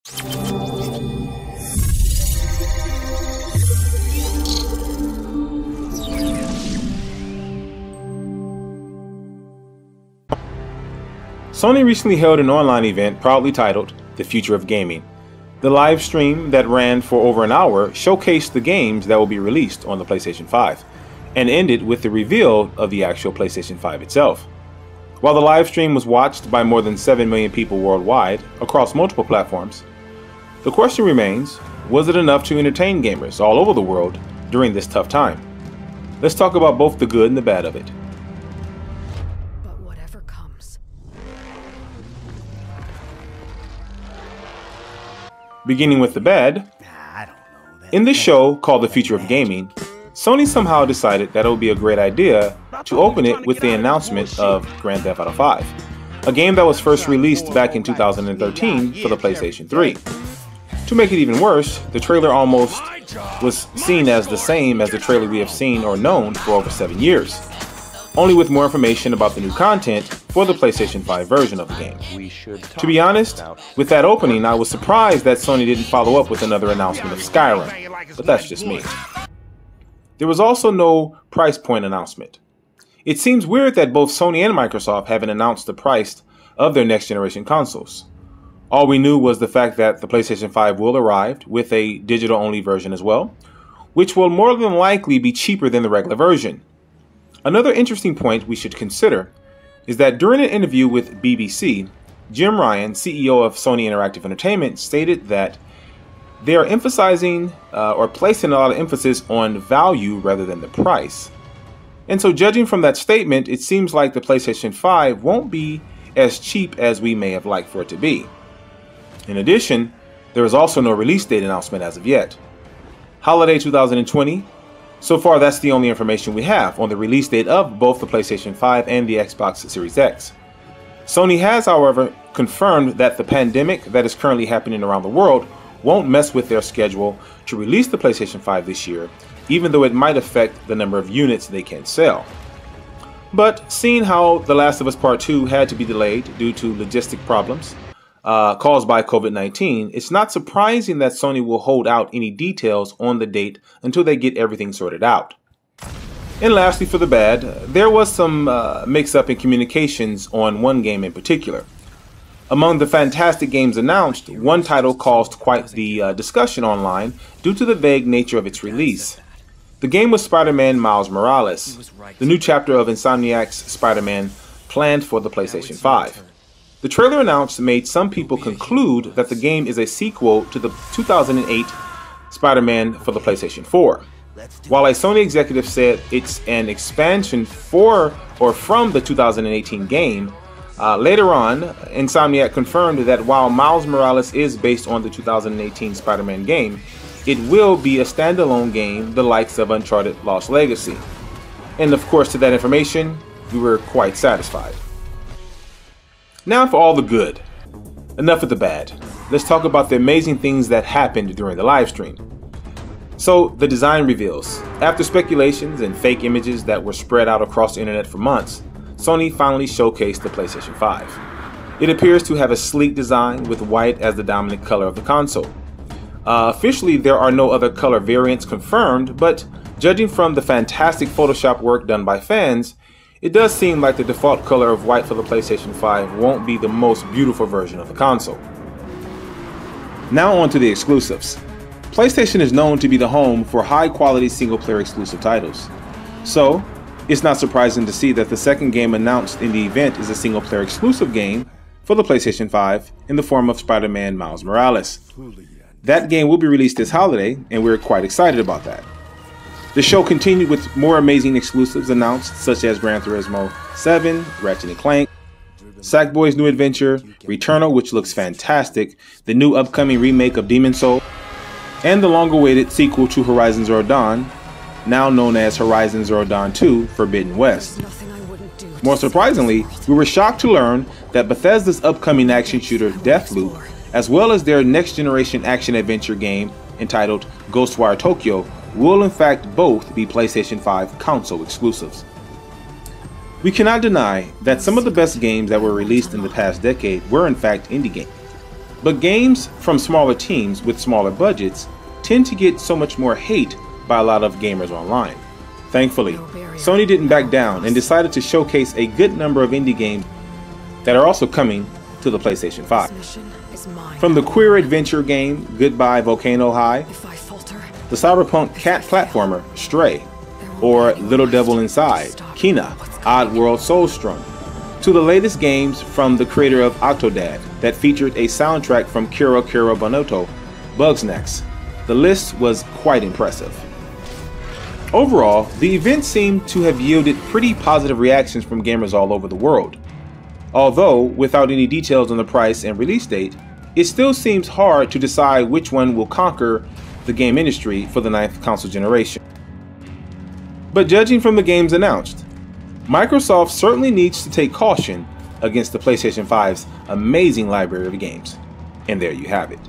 Sony recently held an online event proudly titled The Future of Gaming. The live stream that ran for over an hour showcased the games that will be released on the PlayStation 5 and ended with the reveal of the actual PlayStation 5 itself. While the live stream was watched by more than 7 million people worldwide across multiple platforms, the question remains, was it enough to entertain gamers all over the world during this tough time? Let's talk about both the good and the bad of it. Beginning with the bad, in this show called The Future of Gaming, Sony somehow decided that it would be a great idea to open it with the announcement of Grand Theft Auto 5, a game that was first released back in 2013 for the PlayStation 3. To make it even worse, the trailer almost was seen as the same as the trailer we have seen or known for over 7 years, only with more information about the new content for the PlayStation 5 version of the game. To be honest, with that opening, I was surprised that Sony didn't follow up with another announcement of Skyrim, but that's just me. There was also no price point announcement. It seems weird that both Sony and Microsoft haven't announced the price of their next generation consoles. All we knew was the fact that the PlayStation 5 will arrive with a digital-only version as well, which will more than likely be cheaper than the regular version. Another interesting point we should consider is that during an interview with BBC, Jim Ryan, CEO of Sony Interactive Entertainment, stated that they are emphasizing or placing a lot of emphasis on value rather than the price. And so judging from that statement, it seems like the PlayStation 5 won't be as cheap as we may have liked for it to be. In addition, there is also no release date announcement as of yet. Holiday 2020. So far, that's the only information we have on the release date of both the PlayStation 5 and the Xbox Series X. Sony has, however, confirmed that the pandemic that is currently happening around the world won't mess with their schedule to release the PlayStation 5 this year, even though it might affect the number of units they can sell. But seeing how The Last of Us Part 2 had to be delayed due to logistic problems caused by COVID-19, it's not surprising that Sony will hold out any details on the date until they get everything sorted out. And lastly, for the bad, there was some mix-up in communications on one game in particular. Among the fantastic games announced, one title caused quite the discussion online due to the vague nature of its release. The game was Spider-Man Miles Morales, the new chapter of Insomniac's Spider-Man planned for the PlayStation 5. The trailer announced made some people conclude that the game is a sequel to the 2008 Spider-Man for the PlayStation 4. While a Sony executive said it's an expansion for or from the 2018 game, later on, Insomniac confirmed that while Miles Morales is based on the 2018 Spider-Man game, it will be a standalone game the likes of Uncharted Lost Legacy. And of course, to that information, we were quite satisfied. Now for all the good. Enough of the bad. Let's talk about the amazing things that happened during the live stream. So, the design reveals. After speculations and fake images that were spread out across the internet for months, Sony finally showcased the PlayStation 5. It appears to have a sleek design with white as the dominant color of the console. Officially, there are no other color variants confirmed, but judging from the fantastic Photoshop work done by fans, it does seem like the default color of white for the PlayStation 5 won't be the most beautiful version of the console. Now on to the exclusives. PlayStation is known to be the home for high-quality single-player exclusive titles. So, it's not surprising to see that the second game announced in the event is a single-player exclusive game for the PlayStation 5 in the form of Spider-Man Miles Morales. That game will be released this holiday, and we're quite excited about that. The show continued with more amazing exclusives announced, such as Gran Turismo 7, Ratchet & Clank, Sackboy's New Adventure, Returnal, which looks fantastic, the new upcoming remake of Demon's Souls, and the long-awaited sequel to Horizon Zero Dawn, now known as Horizon Zero Dawn 2 Forbidden West. More surprisingly, we were shocked to learn that Bethesda's upcoming action shooter Deathloop, as well as their next-generation action-adventure game entitled Ghostwire Tokyo, will in fact both be PlayStation 5 console exclusives. We cannot deny that some of the best games that were released in the past decade were in fact indie games. But games from smaller teams with smaller budgets tend to get so much more hate by a lot of gamers online. Thankfully, Sony didn't back down and decided to showcase a good number of indie games that are also coming to the PlayStation 5. From the queer adventure game Goodbye Volcano High, the cyberpunk cat platformer Stray, or Little Devil Inside, Kina, Oddworld Soulstrung, to the latest games from the creator of Octodad that featured a soundtrack from Kira Kira Bonoto, Bugsnax. The list was quite impressive. Overall, the event seemed to have yielded pretty positive reactions from gamers all over the world. Although, without any details on the price and release date, it still seems hard to decide which one will conquer the game industry for the 9th console generation. But judging from the games announced, Microsoft certainly needs to take caution against the PlayStation 5's amazing library of games. And there you have it.